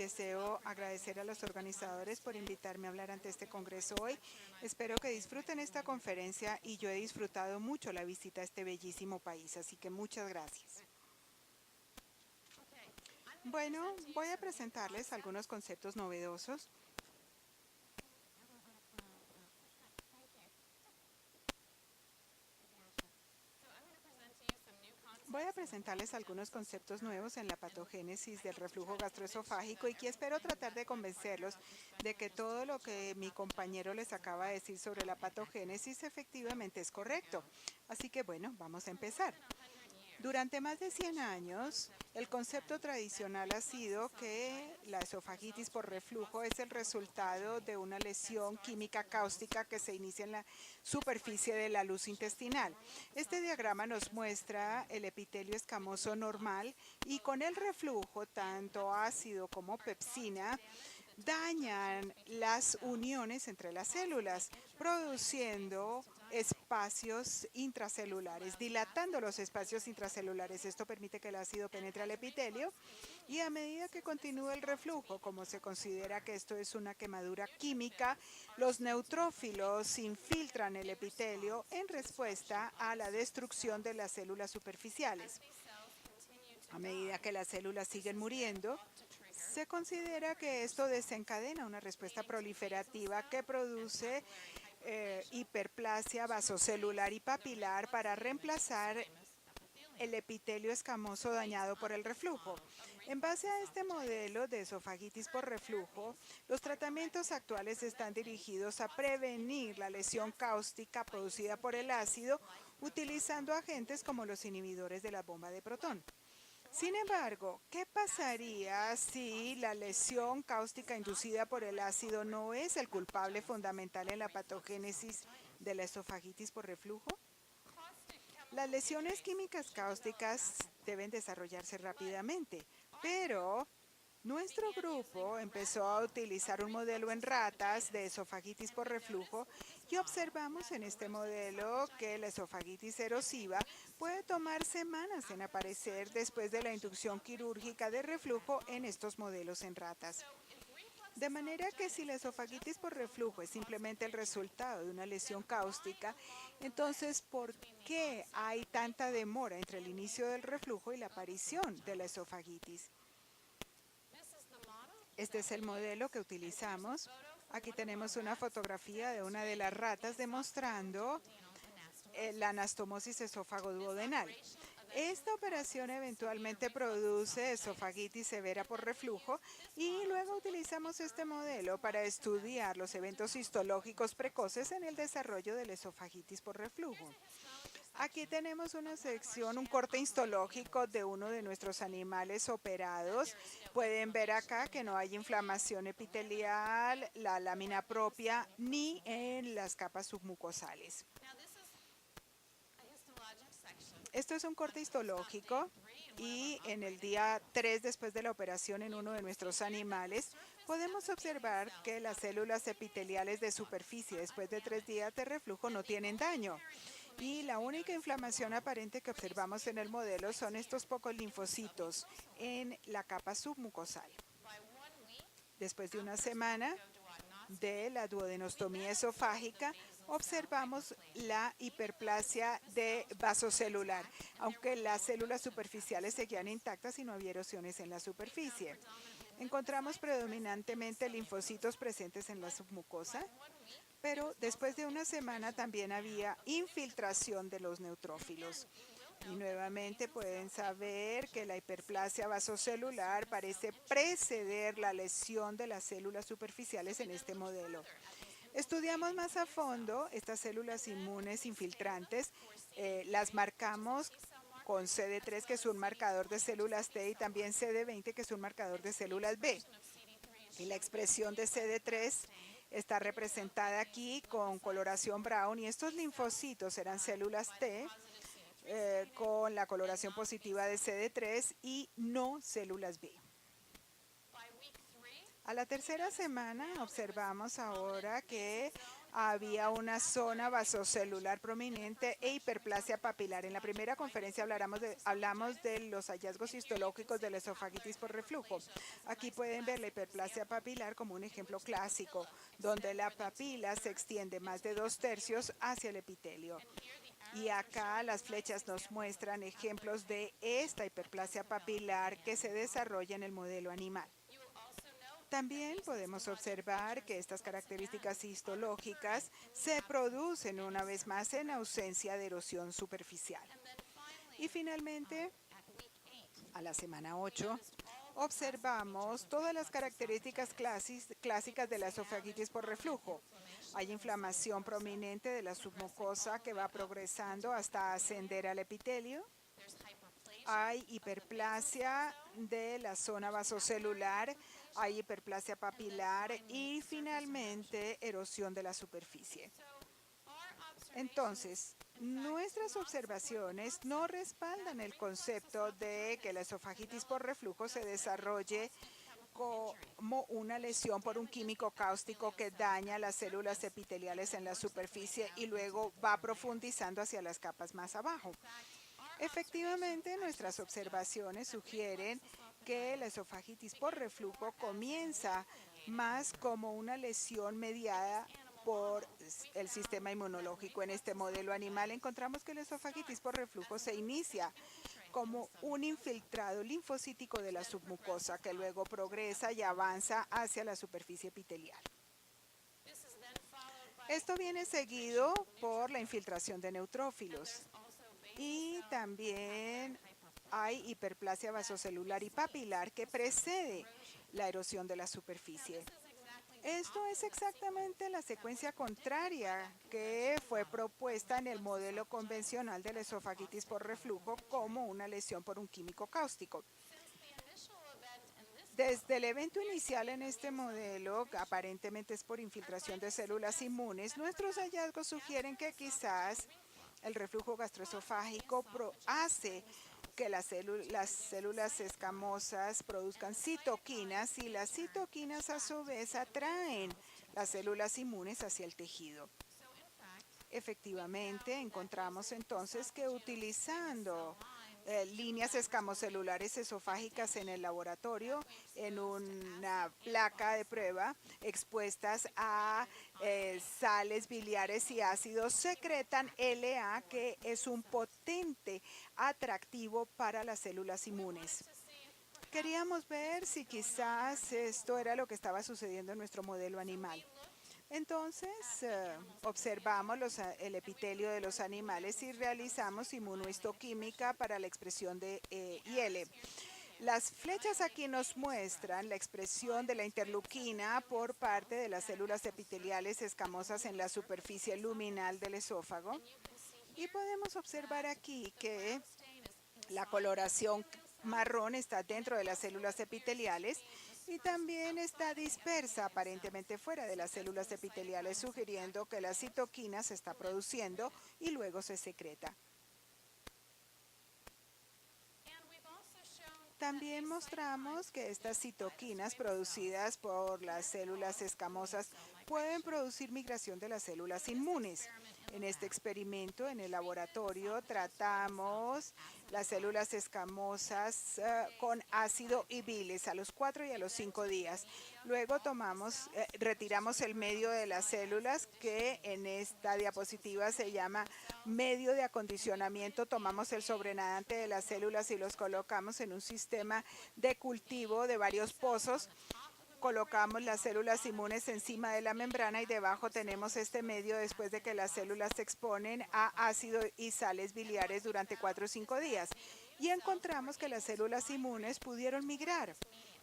Deseo agradecer a los organizadores por invitarme a hablar ante este congreso hoy. Espero que disfruten esta conferencia y yo he disfrutado mucho la visita a este bellísimo país, así que muchas gracias. Bueno, voy a presentarles algunos conceptos novedosos. Voy a presentarles algunos conceptos nuevos en la patogénesis del reflujo gastroesofágico y que espero tratar de convencerlos de que todo lo que mi compañero les acaba de decir sobre la patogénesis efectivamente es correcto. Así que bueno, vamos a empezar. Durante más de 100 años, el concepto tradicional ha sido que la esofagitis por reflujo es el resultado de una lesión química cáustica que se inicia en la superficie de la luz intestinal. Este diagrama nos muestra el epitelio escamoso normal y con el reflujo, tanto ácido como pepsina, dañan las uniones entre las células, produciendo espacios intracelulares, dilatando los espacios intracelulares. Esto permite que el ácido penetre al epitelio y a medida que continúa el reflujo, como se considera que esto es una quemadura química, los neutrófilos infiltran el epitelio en respuesta a la destrucción de las células superficiales. A medida que las células siguen muriendo, se considera que esto desencadena una respuesta proliferativa que produce hiperplasia vasocelular y papilar para reemplazar el epitelio escamoso dañado por el reflujo. En base a este modelo de esofagitis por reflujo, los tratamientos actuales están dirigidos a prevenir la lesión cáustica producida por el ácido utilizando agentes como los inhibidores de la bomba de protón. Sin embargo, ¿qué pasaría si la lesión cáustica inducida por el ácido no es el culpable fundamental en la patogénesis de la esofagitis por reflujo? Las lesiones químicas cáusticas deben desarrollarse rápidamente, pero nuestro grupo empezó a utilizar un modelo en ratas de esofagitis por reflujo y observamos en este modelo que la esofagitis erosiva puede tomar semanas en aparecer después de la inducción quirúrgica de reflujo en estos modelos en ratas. De manera que si la esofagitis por reflujo es simplemente el resultado de una lesión cáustica, entonces ¿por qué hay tanta demora entre el inicio del reflujo y la aparición de la esofagitis? Este es el modelo que utilizamos. Aquí tenemos una fotografía de una de las ratas demostrando la anastomosis esófago-duodenal. Esta operación eventualmente produce esofagitis severa por reflujo y luego utilizamos este modelo para estudiar los eventos histológicos precoces en el desarrollo de la esofagitis por reflujo. Aquí tenemos una sección, un corte histológico de uno de nuestros animales operados. Pueden ver acá que no hay inflamación epitelial, la lámina propia, ni en las capas submucosales. Esto es un corte histológico y en el día 3 después de la operación en uno de nuestros animales, podemos observar que las células epiteliales de superficie después de 3 días de reflujo no tienen daño. Y la única inflamación aparente que observamos en el modelo son estos pocos linfocitos en la capa submucosal. Después de una semana de la duodenostomía esofágica, observamos la hiperplasia de vasocelular, aunque las células superficiales seguían intactas y no había erosiones en la superficie. Encontramos predominantemente linfocitos presentes en la submucosa, pero después de una semana también había infiltración de los neutrófilos. Y nuevamente pueden saber que la hiperplasia vasocelular parece preceder la lesión de las células superficiales en este modelo. Estudiamos más a fondo estas células inmunes infiltrantes, las marcamos con CD3, que es un marcador de células T, y también CD20, que es un marcador de células B. Y la expresión de CD3 está representada aquí con coloración brown, y estos linfocitos eran células T con la coloración positiva de CD3 y no células B. A la tercera semana observamos ahora que había una zona vasocelular prominente e hiperplasia papilar. En la primera conferencia hablamos de los hallazgos histológicos de la esofagitis por reflujo. Aquí pueden ver la hiperplasia papilar como un ejemplo clásico, donde la papila se extiende más de 2/3 hacia el epitelio. Y acá las flechas nos muestran ejemplos de esta hiperplasia papilar que se desarrolla en el modelo animal. También podemos observar que estas características histológicas se producen una vez más en ausencia de erosión superficial. Y finalmente, a la semana 8, observamos todas las características clásicas de la esofagitis por reflujo. Hay inflamación prominente de la submucosa que va progresando hasta ascender al epitelio. Hay hiperplasia de la zona vasocelular, hay hiperplasia papilar y finalmente erosión de la superficie. Entonces, nuestras observaciones no respaldan el concepto de que la esofagitis por reflujo se desarrolle como una lesión por un químico cáustico que daña las células epiteliales en la superficie y luego va profundizando hacia las capas más abajo. Efectivamente, nuestras observaciones sugieren que la esofagitis por reflujo comienza más como una lesión mediada por el sistema inmunológico. En este modelo animal encontramos que la esofagitis por reflujo se inicia como un infiltrado linfocítico de la submucosa que luego progresa y avanza hacia la superficie epitelial. Esto viene seguido por la infiltración de neutrófilos y también hay hiperplasia vasocelular y papilar que precede la erosión de la superficie. Esto es exactamente la secuencia contraria que fue propuesta en el modelo convencional de la esofagitis por reflujo como una lesión por un químico cáustico. Desde el evento inicial en este modelo, aparentemente es por infiltración de células inmunes, nuestros hallazgos sugieren que quizás el reflujo gastroesofágico hace que las células escamosas produzcan citoquinas y las citoquinas a su vez atraen las células inmunes hacia el tejido. Efectivamente, encontramos entonces que utilizando líneas escamocelulares esofágicas en el laboratorio, en una placa de prueba, expuestas a sales biliares y ácidos, secretan LA, que es un potente atractivo para las células inmunes. Queríamos ver si quizás esto era lo que estaba sucediendo en nuestro modelo animal. Entonces, observamos el epitelio de los animales y realizamos inmunohistoquímica para la expresión de IL. Las flechas aquí nos muestran la expresión de la interleuquina por parte de las células epiteliales escamosas en la superficie luminal del esófago. Y podemos observar aquí que la coloración marrón está dentro de las células epiteliales y también está dispersa aparentemente fuera de las células epiteliales, sugiriendo que la citoquina se está produciendo y luego se secreta. También mostramos que estas citoquinas producidas por las células escamosas pueden producir migración de las células inmunes. En este experimento, en el laboratorio, tratamos las células escamosas con ácido y bilis a los 4 y a los 5 días. Luego retiramos el medio de las células, que en esta diapositiva se llama medio de acondicionamiento. Tomamos el sobrenadante de las células y los colocamos en un sistema de cultivo de varios pozos. Colocamos las células inmunes encima de la membrana y debajo tenemos este medio después de que las células se exponen a ácido y sales biliares durante 4 o 5 días. Y encontramos que las células inmunes pudieron migrar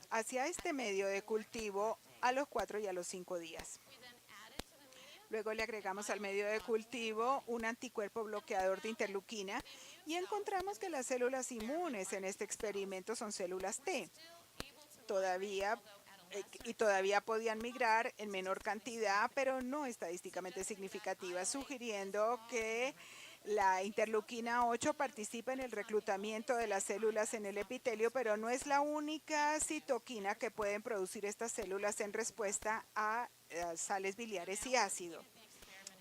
hacia este medio de cultivo a los 4 y a los 5 días. Luego le agregamos al medio de cultivo un anticuerpo bloqueador de interleuquina y encontramos que las células inmunes en este experimento son células T. Todavía podían migrar en menor cantidad, pero no estadísticamente significativa, sugiriendo que la interleuquina 8 participa en el reclutamiento de las células en el epitelio, pero no es la única citoquina que pueden producir estas células en respuesta a sales biliares y ácido.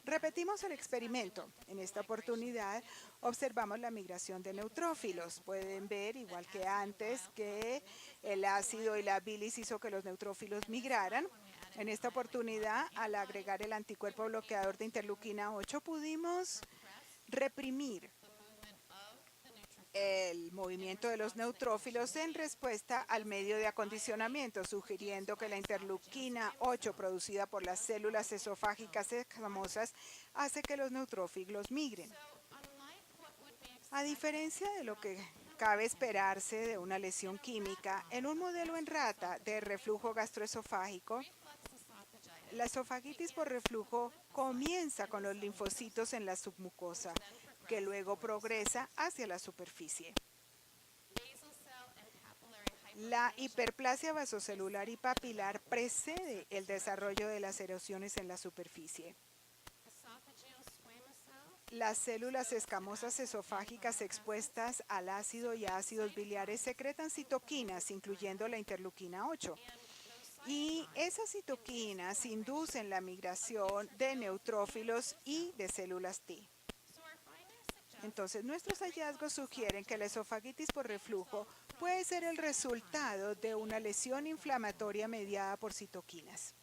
Repetimos el experimento. En esta oportunidad observamos la migración de neutrófilos. Pueden ver, igual que antes, que el ácido y la bilis hizo que los neutrófilos migraran. En esta oportunidad, al agregar el anticuerpo bloqueador de interleuquina 8, pudimos reprimir el movimiento de los neutrófilos en respuesta al medio de acondicionamiento, sugiriendo que la interleuquina 8 producida por las células esofágicas escamosas hace que los neutrófilos migren. A diferencia de lo que cabe esperarse de una lesión química, en un modelo en rata de reflujo gastroesofágico, la esofagitis por reflujo comienza con los linfocitos en la submucosa, que luego progresa hacia la superficie. La hiperplasia vasocelular y papilar precede el desarrollo de las erosiones en la superficie. Las células escamosas esofágicas expuestas al ácido y a ácidos biliares secretan citoquinas, incluyendo la interleuquina 8. Y esas citoquinas inducen la migración de neutrófilos y de células T. Entonces, nuestros hallazgos sugieren que la esofagitis por reflujo puede ser el resultado de una lesión inflamatoria mediada por citoquinas.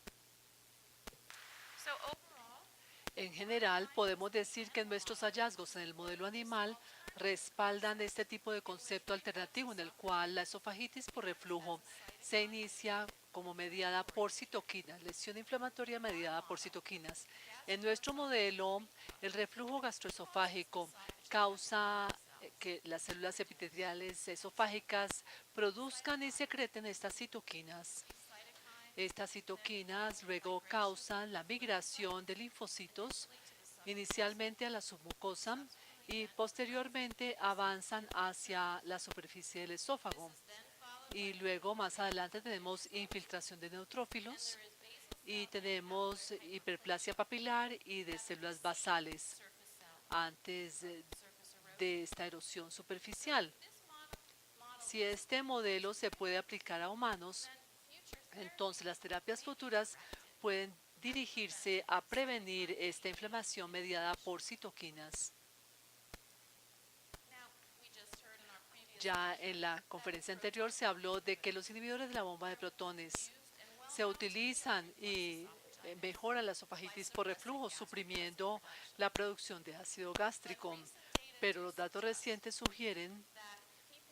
En general, podemos decir que nuestros hallazgos en el modelo animal respaldan este tipo de concepto alternativo en el cual la esofagitis por reflujo se inicia como mediada por citoquinas, lesión inflamatoria mediada por citoquinas. En nuestro modelo, el reflujo gastroesofágico causa que las células epiteliales esofágicas produzcan y secreten estas citoquinas. Estas citoquinas luego causan la migración de linfocitos inicialmente a la submucosa y posteriormente avanzan hacia la superficie del esófago. Y luego más adelante tenemos infiltración de neutrófilos y tenemos hiperplasia papilar y de células basales antes de esta erosión superficial. Si este modelo se puede aplicar a humanos, entonces las terapias futuras pueden dirigirse a prevenir esta inflamación mediada por citoquinas. Ya en la conferencia anterior se habló de que los inhibidores de la bomba de protones se utilizan y mejoran la esofagitis por reflujo, suprimiendo la producción de ácido gástrico. Pero los datos recientes sugieren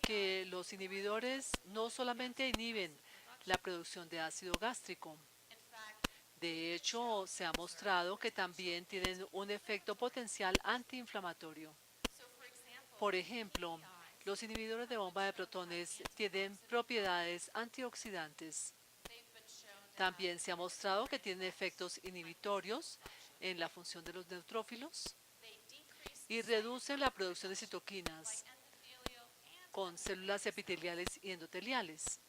que los inhibidores no solamente inhiben la producción de ácido gástrico. De hecho, se ha mostrado que también tienen un efecto potencial antiinflamatorio. Por ejemplo, los inhibidores de bomba de protones tienen propiedades antioxidantes. También se ha mostrado que tienen efectos inhibitorios en la función de los neutrófilos y reducen la producción de citoquinas con células epiteliales y endoteliales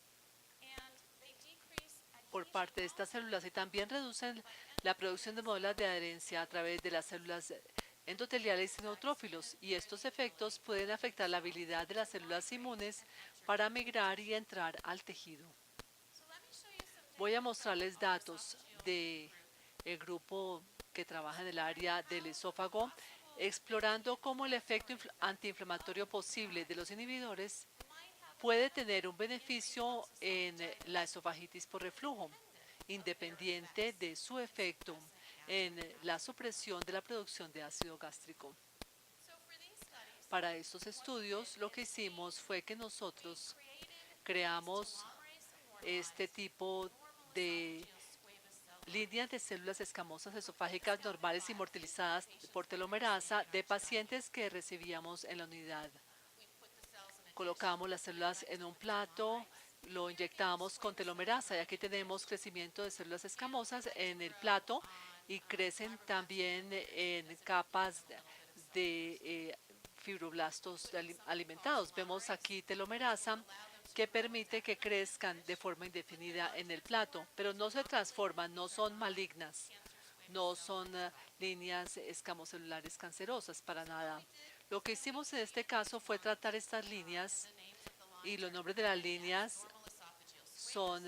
por parte de estas células y también reducen la producción de moléculas de adherencia a través de las células endoteliales y neutrófilos, y estos efectos pueden afectar la habilidad de las células inmunes para migrar y entrar al tejido. Voy a mostrarles datos del grupo que trabaja en el área del esófago, explorando cómo el efecto antiinflamatorio posible de los inhibidores puede tener un beneficio en la esofagitis por reflujo, independiente de su efecto en la supresión de la producción de ácido gástrico. Para estos estudios, lo que hicimos fue que nosotros creamos este tipo de líneas de células escamosas esofágicas normales inmortalizadas por telomerasa de pacientes que recibíamos en la unidad. Colocamos las células en un plato, lo inyectamos con telomerasa y aquí tenemos crecimiento de células escamosas en el plato y crecen también en capas de fibroblastos alimentados. Vemos aquí telomerasa que permite que crezcan de forma indefinida en el plato, pero no se transforman, no son malignas, no son líneas escamocelulares cancerosas para nada. Lo que hicimos en este caso fue tratar estas líneas y los nombres de las líneas son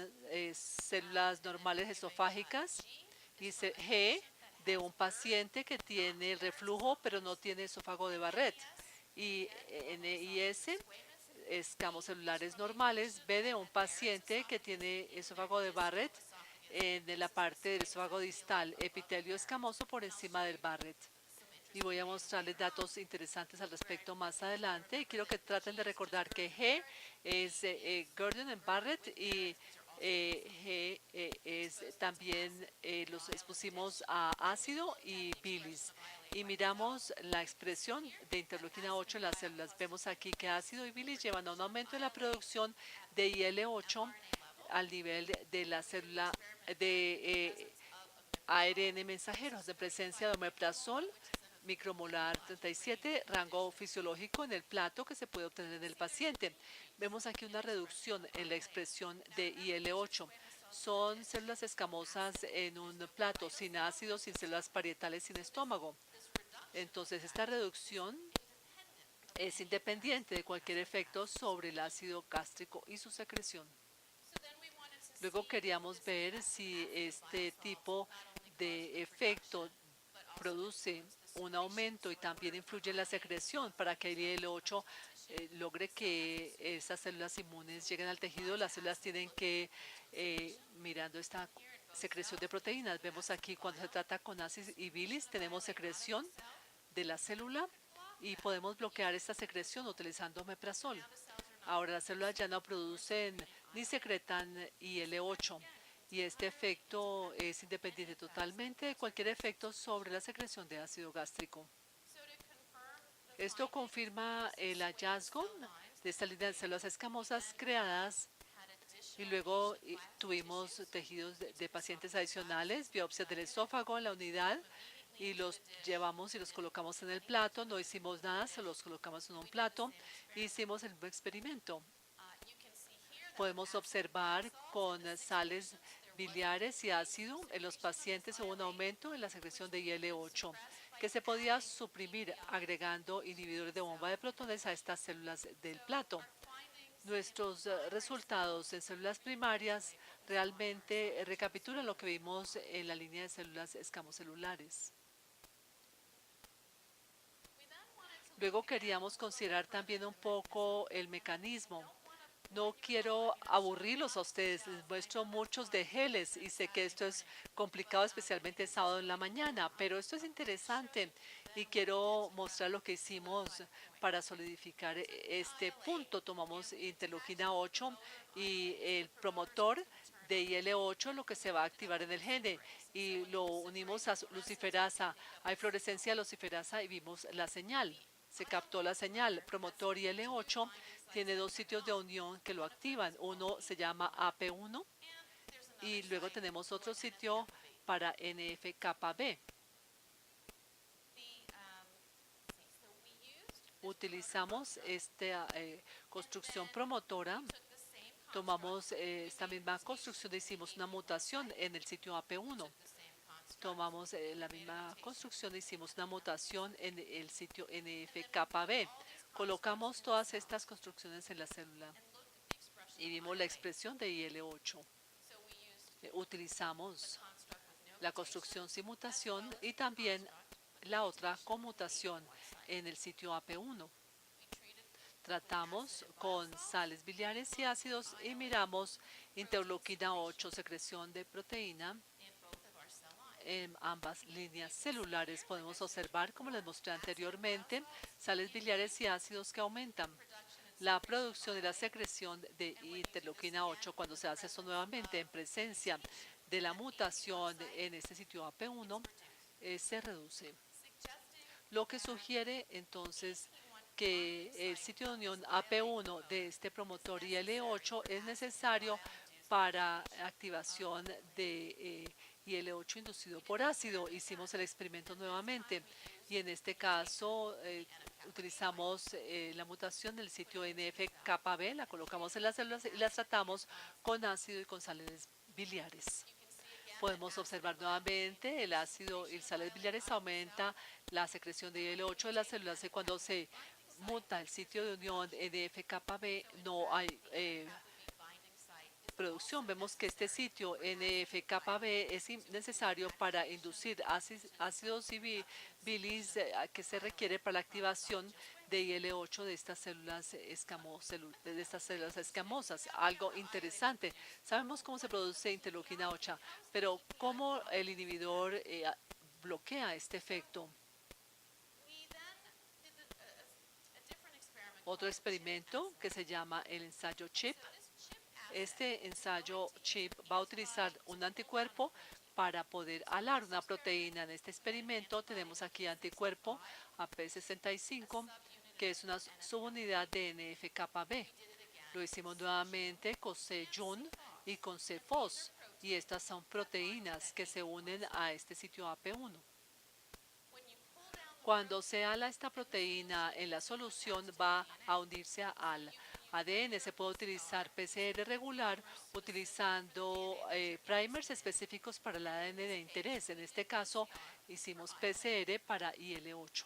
células normales esofágicas, dice G de un paciente que tiene reflujo pero no tiene esófago de Barrett. Y NIS, escamos celulares normales, B de un paciente que tiene esófago de Barrett en la parte del esófago distal, epitelio escamoso por encima del Barrett. Y voy a mostrarles datos interesantes al respecto más adelante. Y quiero que traten de recordar que G es Gordon and Barrett y G es también los expusimos a ácido y bilis. Y miramos la expresión de interleuquina 8 en las células. Vemos aquí que ácido y bilis llevan a un aumento en la producción de IL-8 al nivel de la célula de ARN mensajeros de presencia de omeprazol micromolar 37, rango fisiológico en el plato que se puede obtener en el paciente. Vemos aquí una reducción en la expresión de IL-8. Son células escamosas en un plato sin ácido, sin células parietales, sin estómago. Entonces, esta reducción es independiente de cualquier efecto sobre el ácido gástrico y su secreción. Luego queríamos ver si este tipo de efecto produce un aumento y también influye en la secreción para que el IL-8 logre que esas células inmunes lleguen al tejido. Las células tienen que, mirando esta secreción de proteínas, vemos aquí cuando se trata con ácido y bilis, tenemos secreción de la célula y podemos bloquear esta secreción utilizando omeprazol. Ahora las células ya no producen ni secretan IL-8 y este efecto es independiente totalmente de cualquier efecto sobre la secreción de ácido gástrico. Esto confirma el hallazgo de esta línea de células escamosas creadas y luego tuvimos tejidos de pacientes adicionales, biopsias del esófago en la unidad y los llevamos y los colocamos en el plato. No hicimos nada, se los colocamos en un plato e hicimos el mismo experimento. Podemos observar con sales biliares y ácido en los pacientes hubo un aumento en la secreción de IL-8 que se podía suprimir agregando inhibidores de bomba de protones a estas células del plato. Nuestros resultados en células primarias realmente recapitulan lo que vimos en la línea de células escamocelulares. Luego queríamos considerar también un poco el mecanismo. No quiero aburrirlos a ustedes, les muestro muchos de geles y sé que esto es complicado, especialmente sábado en la mañana, pero esto es interesante y quiero mostrar lo que hicimos para solidificar este punto. Tomamos interleuquina 8 y el promotor de IL-8, lo que se va a activar en el gene, y lo unimos a luciferasa. Hay fluorescencia de luciferasa y vimos la señal. Se captó la señal. Promotor IL-8 tiene dos sitios de unión que lo activan. Uno se llama AP1 y luego tenemos otro sitio para NF-κB. Utilizamos esta construcción promotora. Tomamos esta misma construcción e hicimos una mutación en el sitio AP1. Tomamos la misma construcción e hicimos una mutación en el sitio NF-κB. Colocamos todas estas construcciones en la célula y vimos la expresión de IL-8. Utilizamos la construcción sin mutación y también la otra conmutación en el sitio AP1. Tratamos con sales biliares y ácidos y miramos interleuquina 8, secreción de proteína en ambas líneas celulares. Podemos observar, como les mostré anteriormente, sales biliares y ácidos que aumentan la producción y la secreción de interleuquina 8 cuando se hace esto nuevamente en presencia de la mutación en este sitio AP1 se reduce. Lo que sugiere entonces que el sitio de unión AP1 de este promotor IL-8 es necesario para activación de IL-8 inducido por ácido. Hicimos el experimento nuevamente y en este caso utilizamos la mutación del sitio NF-κB, la colocamos en las células y las tratamos con ácido y con sales biliares. Podemos observar nuevamente el ácido y sales biliares aumenta la secreción de IL-8 de las células y cuando se muta el sitio de unión NF-κB no hay reproducción. Vemos que este sitio NF-κB es necesario para inducir ácidos y bilis que se requiere para la activación de IL-8 de estas células escamosas. Algo interesante. Sabemos cómo se produce interleuquina 8, pero cómo el inhibidor bloquea este efecto. Otro experimento que se llama el ensayo CHIP. Este ensayo CHIP va a utilizar un anticuerpo para poder alar una proteína. En este experimento tenemos aquí anticuerpo AP65, que es una subunidad de NF-κB. Lo hicimos nuevamente con C-Jun y con C-Fos, y estas son proteínas que se unen a este sitio AP1. Cuando se ala esta proteína en la solución, va a unirse al ADN. Se puede utilizar PCR regular utilizando primers específicos para el ADN de interés. En este caso, hicimos PCR para IL-8.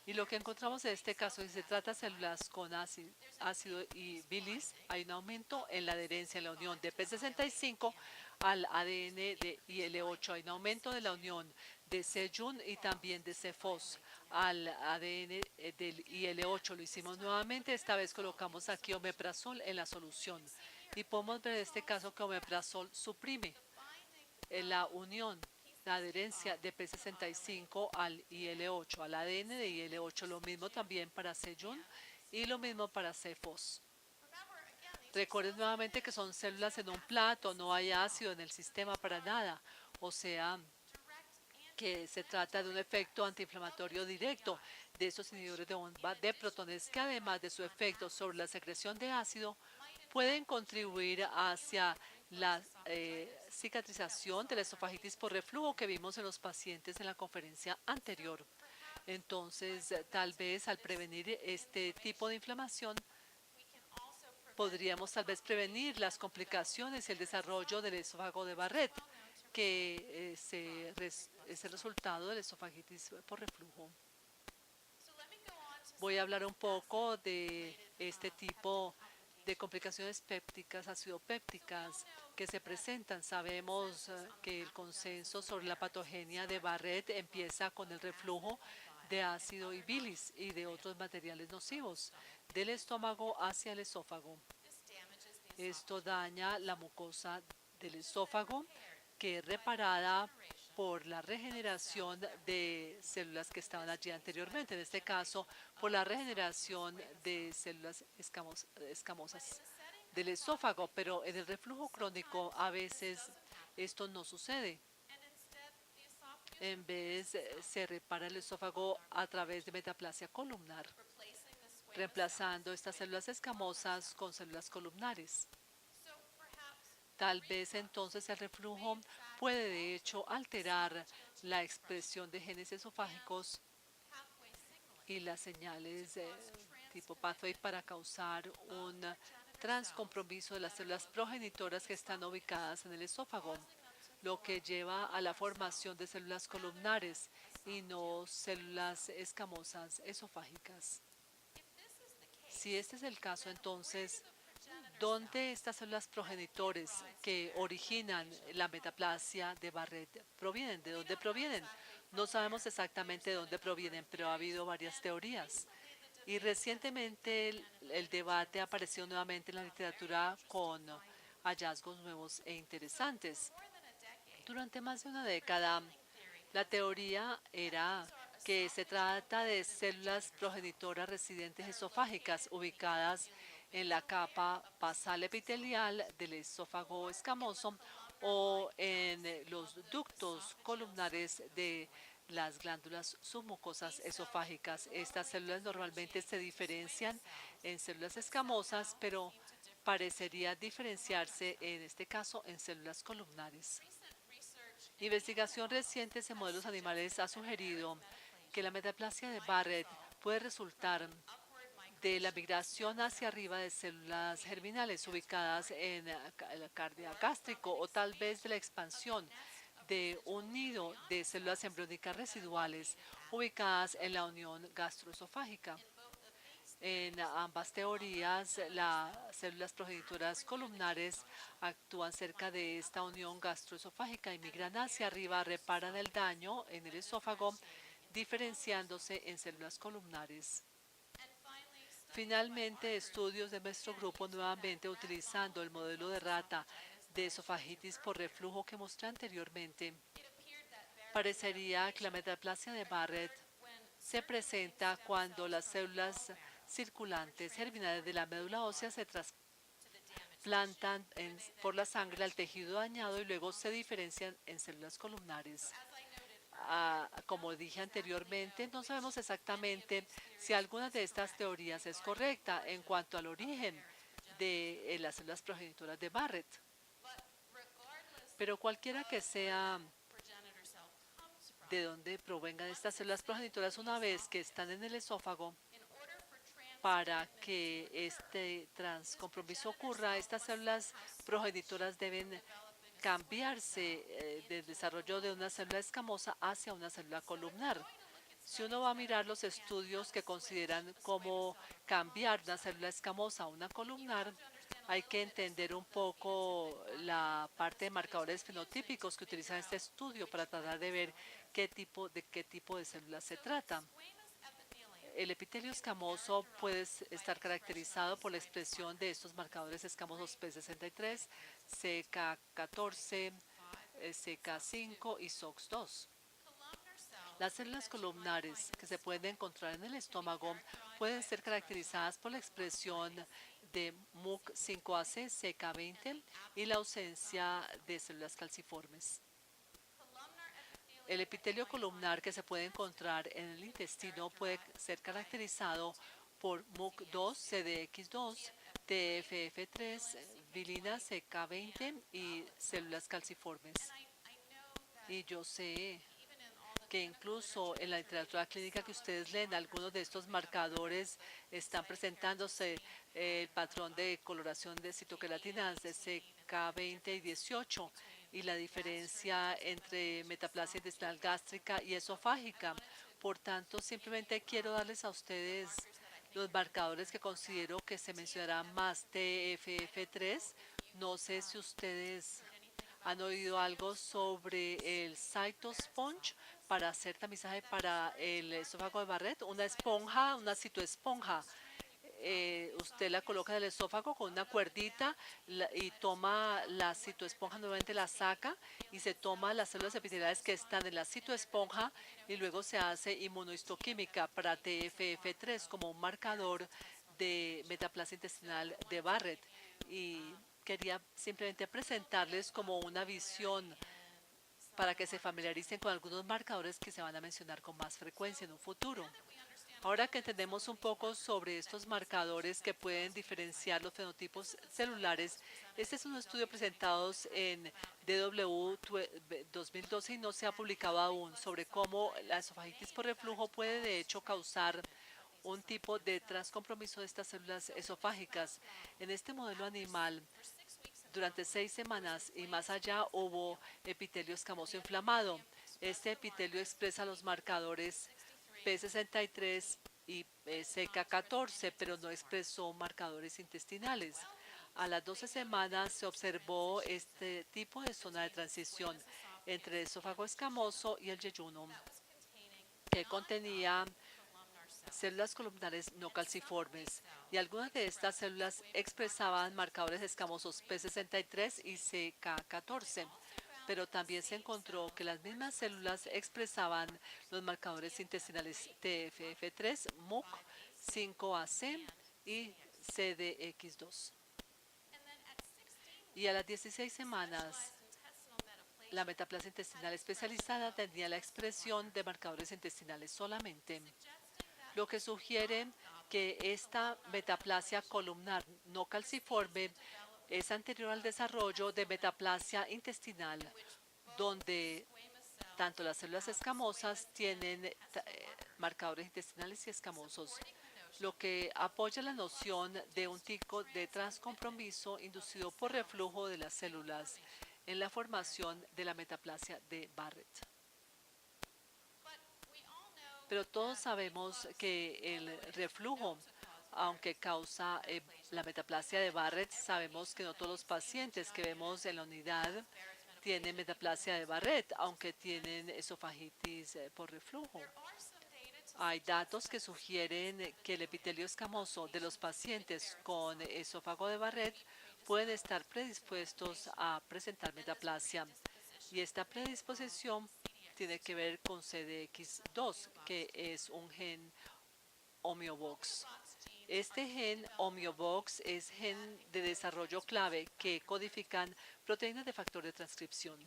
Y lo que encontramos en este caso, si se trata de células con ácido y bilis, hay un aumento en la adherencia en la unión de P65 al ADN de IL-8. Hay un aumento de la unión de C-Jun y también de C-Fos al ADN del IL-8. Lo hicimos nuevamente. Esta vez colocamos aquí omeprazol en la solución. Y podemos ver en este caso que omeprazol suprime la unión, la adherencia de P65 al IL-8, al ADN de IL-8. Lo mismo también para C-Jun y lo mismo para C-Fos. Recuerden nuevamente que son células en un plato, no hay ácido en el sistema para nada. O sea, que se trata de un efecto antiinflamatorio directo de estos inhibidores de bomba de protones que, además de su efecto sobre la secreción de ácido, pueden contribuir hacia la cicatrización de la esofagitis por reflujo que vimos en los pacientes en la conferencia anterior. Entonces, tal vez al prevenir este tipo de inflamación, podríamos tal vez prevenir las complicaciones y el desarrollo del esófago de Barrett, que es el resultado de la esofagitis por reflujo. Voy a hablar un poco de este tipo de complicaciones pépticas, acidopépticas, que se presentan. Sabemos que el consenso sobre la patogenia de Barrett empieza con el reflujo de ácido y bilis y de otros materiales nocivos del estómago hacia el esófago. Esto daña la mucosa del esófago, que es reparada por la regeneración de células que estaban allí anteriormente, en este caso por la regeneración de células escamosas del esófago, pero en el reflujo crónico a veces esto no sucede. En vez se repara el esófago a través de metaplasia columnar, reemplazando estas células escamosas con células columnares. Tal vez entonces el reflujo puede de hecho alterar la expresión de genes esofágicos y las señales tipo pathway para causar un transcompromiso de las células progenitoras que están ubicadas en el esófago, lo que lleva a la formación de células columnares y no células escamosas esofágicas. Si este es el caso, entonces, ¿dónde estas células progenitores que originan la metaplasia de Barrett provienen? ¿De dónde provienen? No sabemos exactamente de dónde provienen, pero ha habido varias teorías. Y recientemente el debate apareció nuevamente en la literatura con hallazgos nuevos e interesantes. Durante más de una década, la teoría era que se trata de células progenitoras residentes esofágicas ubicadas en la capa basal epitelial del esófago escamoso o en los ductos columnares de las glándulas submucosas esofágicas. Estas células normalmente se diferencian en células escamosas, pero parecería diferenciarse en este caso en células columnares. Investigación reciente en modelos animales ha sugerido que la metaplasia de Barrett puede resultar de la migración hacia arriba de células germinales ubicadas en el cardia gástrico o tal vez de la expansión de un nido de células embriónicas residuales ubicadas en la unión gastroesofágica. En ambas teorías, las células progenitoras columnares actúan cerca de esta unión gastroesofágica y migran hacia arriba, reparan el daño en el esófago, diferenciándose en células columnares. Finalmente, estudios de nuestro grupo nuevamente utilizando el modelo de rata de esofagitis por reflujo que mostré anteriormente. Parecería que la metaplasia de Barrett se presenta cuando las células circulantes germinales de la médula ósea se trasplantan por la sangre al tejido dañado y luego se diferencian en células columnares. Como dije anteriormente, no sabemos exactamente si alguna de estas teorías es correcta en cuanto al origen de las células progenitoras de Barrett. Pero cualquiera que sea de dónde provengan estas células progenitoras, una vez que están en el esófago, para que este transcompromiso ocurra, estas células progenitoras deben cambiarse del desarrollo de una célula escamosa hacia una célula columnar. Si uno va a mirar los estudios que consideran cómo cambiar una célula escamosa a una columnar, hay que entender un poco la parte de marcadores fenotípicos que utiliza este estudio para tratar de ver de qué tipo de células se trata. El epitelio escamoso puede estar caracterizado por la expresión de estos marcadores escamosos P63, CK14, CK5 y SOX2. Las células columnares que se pueden encontrar en el estómago pueden ser caracterizadas por la expresión de MUC5AC, CK20 y la ausencia de células calciformes. El epitelio columnar que se puede encontrar en el intestino puede ser caracterizado por MUC2, CDX2, TFF3, vilina CK20 y células calciformes. Y yo sé que incluso en la literatura clínica que ustedes leen, algunos de estos marcadores están presentándose el patrón de coloración de citoquelatinas de CK20 y 18 y la diferencia entre metaplasia intestinal gástrica y esofágica. Por tanto, simplemente quiero darles a ustedes los marcadores que considero que se mencionarán más. TFF3, no sé si ustedes han oído algo sobre el Cytosponge para hacer tamizaje para el esófago de Barrett, una esponja, una citoesponja. Usted la coloca en el esófago con una cuerdita y toma la citoesponja, nuevamente la saca y se toma las células epiteliales que están en la citoesponja y luego se hace inmunohistoquímica para TFF3 como un marcador de metaplasia intestinal de Barrett. Y quería simplemente presentarles como una visión para que se familiaricen con algunos marcadores que se van a mencionar con más frecuencia en un futuro. Ahora que entendemos un poco sobre estos marcadores que pueden diferenciar los fenotipos celulares, este es un estudio presentado en DW 2012 y no se ha publicado aún sobre cómo la esofagitis por reflujo puede de hecho causar un tipo de transcompromiso de estas células esofágicas. En este modelo animal, durante 6 semanas y más allá hubo epitelio escamoso inflamado. Este epitelio expresa los marcadores P63 y CK14, pero no expresó marcadores intestinales. A las 12 semanas se observó este tipo de zona de transición entre el esófago escamoso y el yeyuno, que contenía células columnares no calciformes, y algunas de estas células expresaban marcadores escamosos P63 y CK14, pero también se encontró que las mismas células expresaban los marcadores intestinales TFF3, MUC, 5AC y CDX2. Y a las 16 semanas, la metaplasia intestinal especializada tenía la expresión de marcadores intestinales solamente, lo que sugiere que esta metaplasia columnar no calciforme es anterior al desarrollo de metaplasia intestinal, donde tanto las células escamosas tienen marcadores intestinales y escamosos, lo que apoya la noción de un tipo de transcompromiso inducido por reflujo de las células en la formación de la metaplasia de Barrett. Pero todos sabemos que el reflujo aunque causa la metaplasia de Barrett, sabemos que no todos los pacientes que vemos en la unidad tienen metaplasia de Barrett, aunque tienen esofagitis por reflujo. Hay datos que sugieren que el epitelio escamoso de los pacientes con esófago de Barrett pueden estar predispuestos a presentar metaplasia. Y esta predisposición tiene que ver con CDX2, que es un gen homeobox. Este gen homeobox es gen de desarrollo clave que codifican proteínas de factor de transcripción.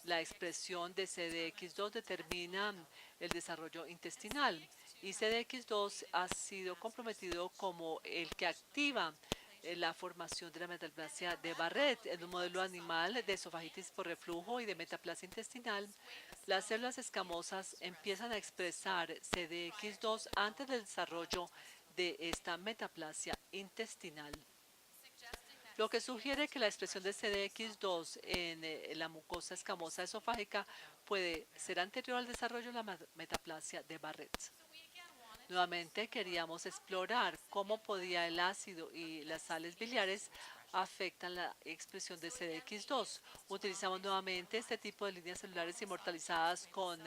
La expresión de CDX2 determina el desarrollo intestinal y CDX2 ha sido comprometido como el que activa la formación de la metaplasia de Barrett. En un modelo animal de esofagitis por reflujo y de metaplasia intestinal, las células escamosas empiezan a expresar CDX2 antes del desarrollo de esta metaplasia intestinal, lo que sugiere que la expresión de CDX2 en la mucosa escamosa esofágica puede ser anterior al desarrollo de la metaplasia de Barrett. Nuevamente queríamos explorar cómo podía el ácido y las sales biliares afectan la expresión de CDX2. Utilizamos nuevamente este tipo de líneas celulares inmortalizadas con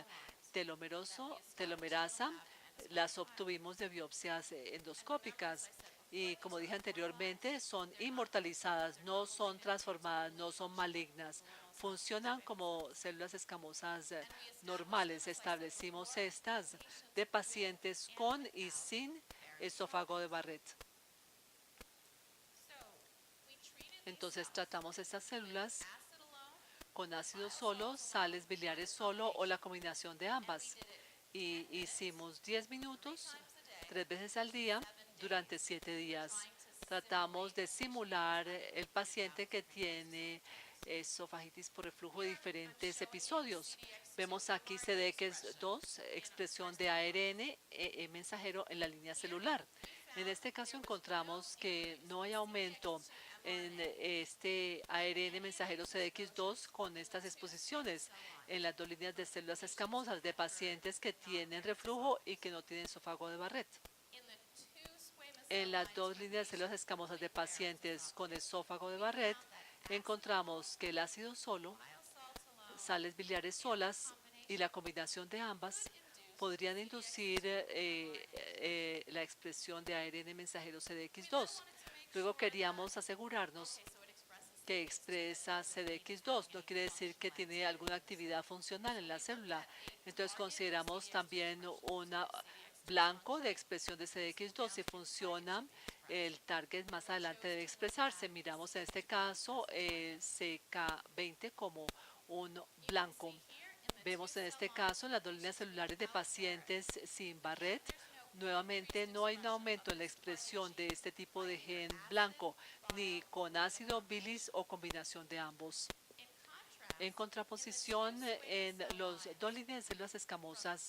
telomerasa. Las obtuvimos de biopsias endoscópicas y, como dije anteriormente, son inmortalizadas, no son transformadas, no son malignas. Funcionan como células escamosas normales. Establecimos estas de pacientes con y sin esófago de Barrett. Entonces tratamos estas células con ácido solo, sales biliares solo o la combinación de ambas. Y hicimos 10 minutos, 3 veces al día, durante 7 días. Tratamos de simular el paciente que tiene esofagitis por reflujo de diferentes episodios. Vemos aquí CDX2, expresión de ARN mensajero en la línea celular. En este caso encontramos que no hay aumento en este ARN mensajero CDX2 con estas exposiciones en las dos líneas de células escamosas de pacientes que tienen reflujo y que no tienen esófago de Barrett. En las dos líneas de células escamosas de pacientes con esófago de Barrett, encontramos que el ácido solo, sales biliares solas y la combinación de ambas podrían inducir la expresión de ARN mensajero CDX2. Luego queríamos asegurarnos que expresa CDX2. No quiere decir que tiene alguna actividad funcional en la célula. Entonces consideramos también un blanco de expresión de CDX2. Si funciona, el target más adelante debe expresarse. Miramos en este caso CK20 como un blanco. Vemos en este caso en las dos líneas celulares de pacientes sin Barrett. Nuevamente no hay un aumento en la expresión de este tipo de gen blanco, ni con ácido, bilis o combinación de ambos. En contraposición, en las dos líneas de células escamosas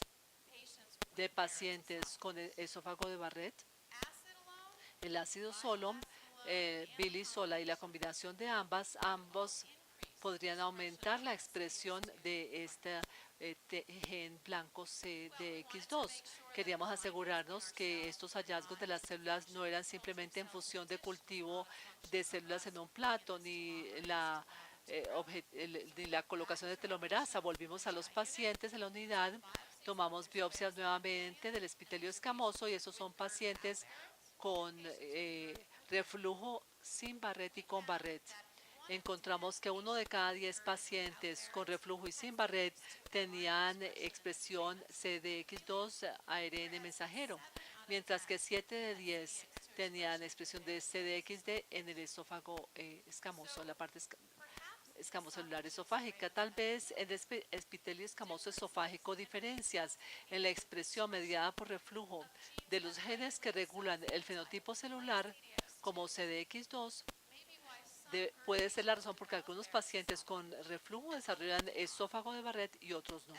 de pacientes con esófago de Barrett, el ácido solo, bilis sola y la combinación de ambos podrían aumentar la expresión de este gen blanco CDX2. Queríamos asegurarnos que estos hallazgos de las células no eran simplemente en función de cultivo de células en un plato, ni la colocación de telomerasa. Volvimos a los pacientes en la unidad, tomamos biopsias nuevamente del epitelio escamoso y esos son pacientes con reflujo sin Barrett y con Barrett. Encontramos que 1 de cada 10 pacientes con reflujo y sin Barrett tenían expresión CDX2 ARN mensajero, mientras que 7 de 10 tenían expresión de CDXD en el esófago escamoso, en la parte escamocelular esofágica. Tal vez en el epitelio escamoso esofágico diferencias en la expresión mediada por reflujo de los genes que regulan el fenotipo celular como CDX2 puede ser la razón por que algunos pacientes con reflujo desarrollan esófago de Barrett y otros no.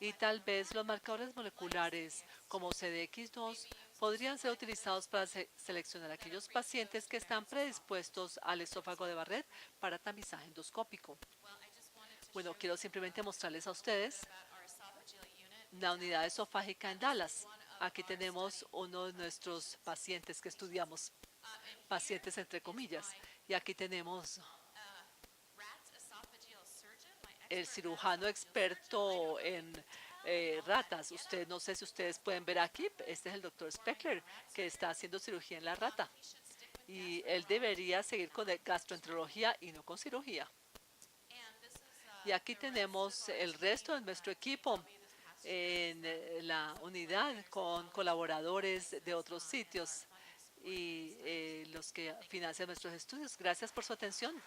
Y tal vez los marcadores moleculares como CDX2 podrían ser utilizados para seleccionar aquellos pacientes que están predispuestos al esófago de Barrett para tamizaje endoscópico. Bueno, quiero simplemente mostrarles a ustedes la unidad esofágica en Dallas. Aquí tenemos uno de nuestros pacientes que estudiamos, pacientes entre comillas. Y aquí tenemos el cirujano experto en ratas. No sé si ustedes pueden ver aquí, este es el doctor Speckler, que está haciendo cirugía en la rata. Y él debería seguir con gastroenterología y no con cirugía. Y aquí tenemos el resto de nuestro equipo en la unidad con colaboradores de otros sitios y los que financian nuestros estudios. Gracias por su atención.